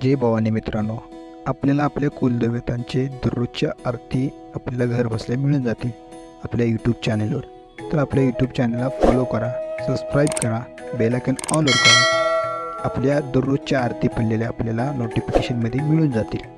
जय भवानी मित्रांनो, आपल्याला आपल्या कुलदेवतांचे दररोजच्या आरती आपल्याला घर बसल्या मिळून जातील आपल्या यूट्यूब चॅनलवर. तर आपल्या यूट्यूब चॅनलला फॉलो करा, सबस्क्राईब करा, बेल आयकॉन ऑलवर करा. आपल्या दररोजच्या आरती पडलेल्या आपल्याला नोटिफिकेशनमध्ये मिळून जातील.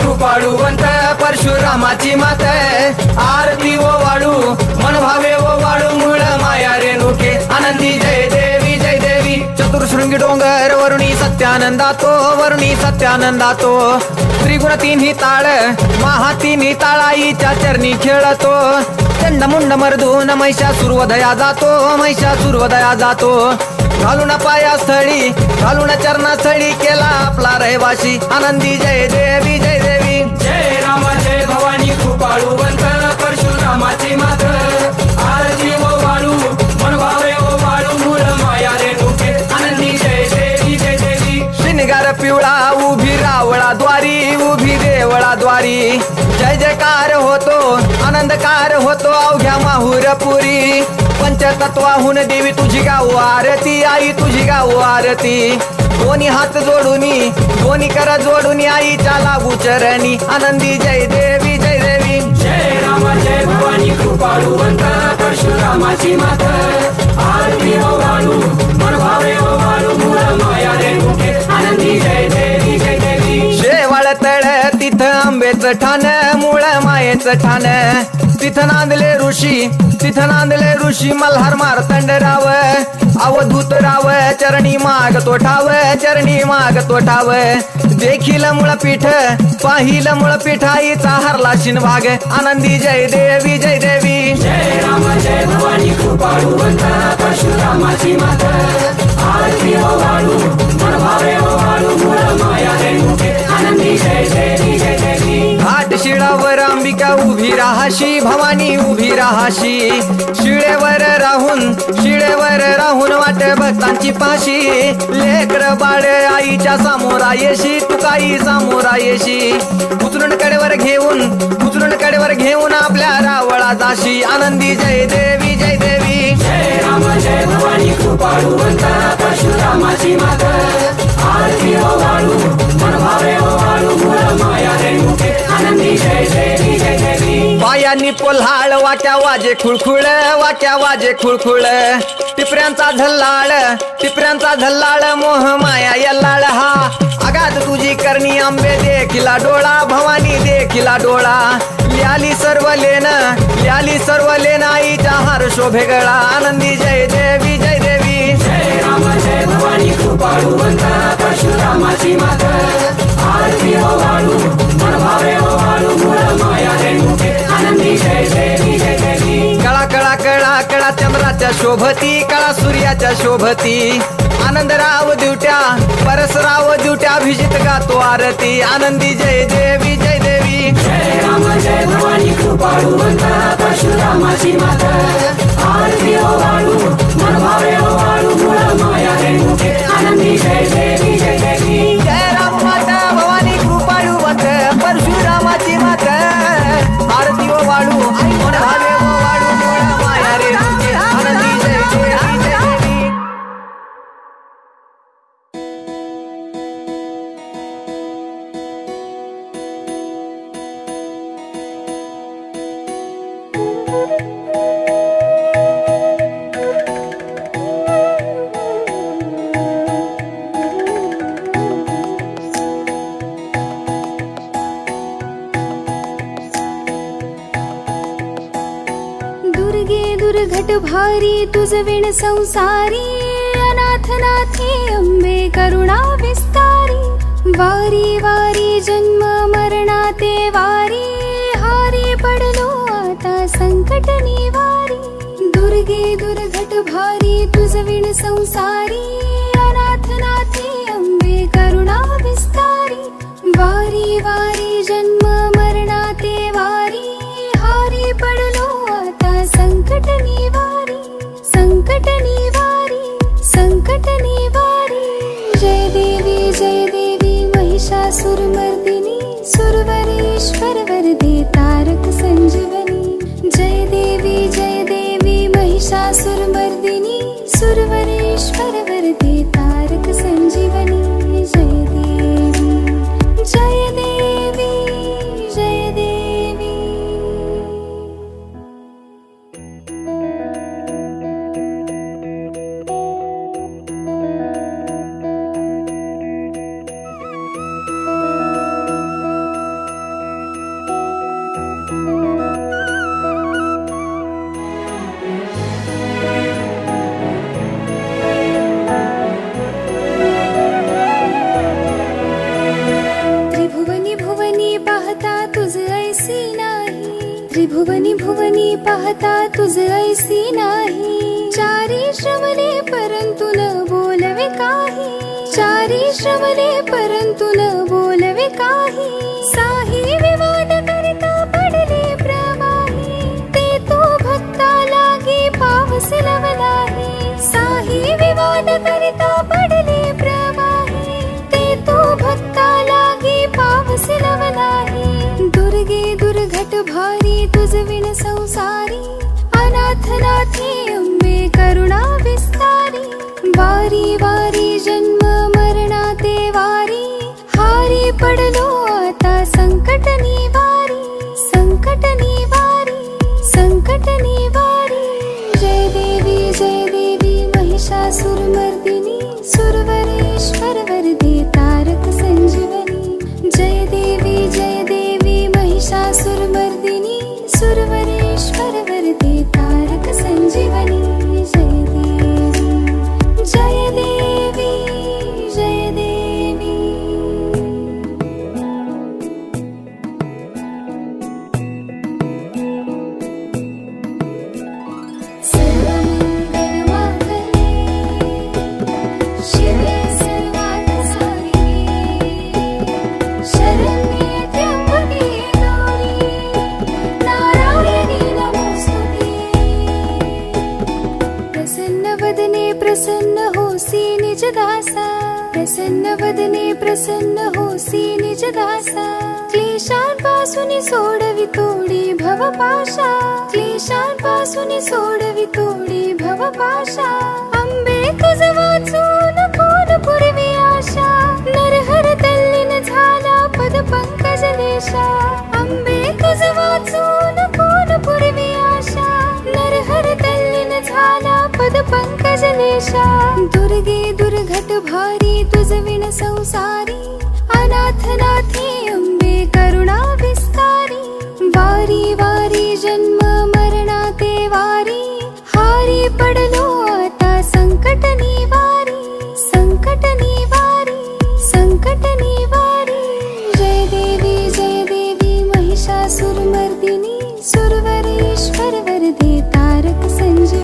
कृपाळुवंत परशुरामाची मात आरती ओ वाळू मन भावे ओ वाळू मूळ माया रेणुके आनंदी जय देवी जय देवी. चतुर्शृंगी डोंगर वरुणी सत्यानंदातो त्रिगुण तिन्ही ताळ महा तिन्ही ताळाईच्या चरणी खेळतो. चंडमुंड मर्दून महिषासुरवधया जातो घालून पायास्थळी घालून चरणास्थळी केला आपला रहिवाशी आनंदी जय देवी जय देवी. जय राम जय भवानी कृपाळुवंत परशुरामाची मात आरती ओ वाळू मन भावे ओ वाळू मूळ माया रेणुके आनंदी जय देवी जय देवी. श्रीनिगार पिवळा उभी रावळाद्वारी उभी देवळाद्वारी जय जयकार होतो आनंदकार होतो अवघ्या माहुरपुरी. पंचतत्वाहून देवी तुझी गाऊ आरती आई तुझी गाऊ आरती. दोन्ही हात जोडूनी दोन्ही कर जोडूनी आईच्या लागू चरणी आनंदी जय देवी जय देवी. जय राम जय भवानी कृपाळुवंत परशुरामाची मात आरती ओ वाळू मन भावे ओ वाळू मूळ माया रेणुके आनंदी जय देवी जय देवी. शेवाळ तळ तिथं आंबेचं ठाण मूळ मायेचं ठाण तिथं नांदले ऋषी मल्हार मार्तंडराव अवधूत राव चरणी मागतो ठाव देखील मुळपीठ पाहिल मुळपीठ आईचा हरला शिनभाग आनंदी जय देवी जय देवी. जय राम जय भवानी कृपाळुवंत परशुरामाची मात आरती ओ वाळू मन भावे ओ वाळू मूळ माया रेणुके आनंदी जय देवी जय देवी. घाट शिळावर अंबिका उभी राहाशी भवानी उभी राहाशी शिळेवर राहून वाट भक्तांची पाशी लेकर बाळ आईच्या समोरा येशी तुकाई समोरा येशी उचलून कडेवर घेऊन आपल्या रावळा जाशी आनंदी जय देवी जय देवी. जय राम जय भवानी कृपाळुवंत परशुरामाची मात आरती ओ वाळू मन भावे ओ वाळू मूळ माया रेणुके आनंदी जय देवी जय देवी. पायांनी पोल्हाळ वाट्या वाजे खुळखुळ टिपऱ्यांचा झल्लाळ मोह माया यल्लाळ हा आगात तुझी करणी आंबे देखिला डोळा भवानी देखिला डोळा. ल्याली सर्व लेन आईच्या हार शोभे गळा आनंदी जय देवी जय देवी. जय राम जय भवानी कृपाळुवंत परशुरामाची मात आरती ओ वाळू मन भावे ओ वाळू मूळ माया रेणुके आनंदी जय देवी जय देवी. कळा चंद्राच्या शोभती कळा सूर्याच्या शोभती आनंदराव दिवट्या परसराव दिवट्या अभिजित गातो आरती आनंदी जय देवी जय देवी. जय राम जय भवानी कृपाळुवंत परशुरामाची मात आरती ओ वाळू मन भावे ओ वाळू मूळ माया रेणुके आनंदी जय देवी जय देवी. जय राम माता भवानी कृपाळुवंत परशुरामाची मात आरती ओ वाळू मन भावे ओ वाळू मूळ माया रेणुके आनंदी जय देवी जय देवी. दुर्घट भारी तुझ विण संसारी अनाथनाथे अंबे करुणा विस्तारी. वारी वारी जन्म मरणाते वारी हारी पडलो आता संकट निवारी. दुर्गे दुर्घट भारी तुझ विण संसारी अनाथनाथे अंबे करुणा विस्तारी. वारी वारी जन्म मरणाते वारी हारी पडलो आता संकट निवारी संकट निवारी. जय देवी महिषासुरमर्दिनी सुरवरेश्वर वरदे तारक संजीवनी जय देवी महिषासुरमर्दिनी सुरवरेश्वर वरदे तारक संजीवनी जय देवी जय देवी जय देवी। त्रिभुवनी भुवनी पाहता तुझ ऐसी नाही चारी श्रवणे परंतु न बोलवे काही चारी श्रवणे परंतु न बोलवे काही साही विवाद करिता पडले प्रवाही ते तो भक्ता लागी पावस लवलाही साही विवाद करिता पडले प्रवाही ते तो भक्ता लागी पावस लवलाही दुर्गे दुर्घट भारी तुझ विण संसारी अनाथ नाथे अंबे करुणा विस्तारी वारी वारी जन्म मरणा ते वारी हारी पडलो आता संकट निवारी संकट निवारी संकट निवारी जय देवी महिषासुरमर्दिनी सुरवरेश्वर वरदे तारक संजीवनी जय देवी महिषासुरमर्दिनी सुरवरेश्वर वरदे तारक संजीवनी जय देवी जय देवी जय देवी। सर्वमंगलमांगल्ये शिवे सर्वार्थसाधिके शरण्ये त्र्यंबके गौरी नारायणी नमोस्तुते। प्रसन्न वदने प्रसन्न होसी निज दासा प्रसन्न वदने प्रसन्न होसी निज दासा क्लेशांपासून सोडवी तोडी भवपाशा क्लेशांपासून सोडवी तोडी भवपाशा अंबे तुझ वाचून कोण पुरवी आशा नरहर तल्लीन झाला पद पंकज देशा अंबे तुझ वाचून कोण पुरवी आशा नरहर तल्लीन झाला पद पंकज देशा दुर्गे दुर्घट भारी तुझ विण संसारी अनाथ नाथे अंबे करुणा विस्तारी वारी वारी जन्म मरणा ते वारी हारी पडले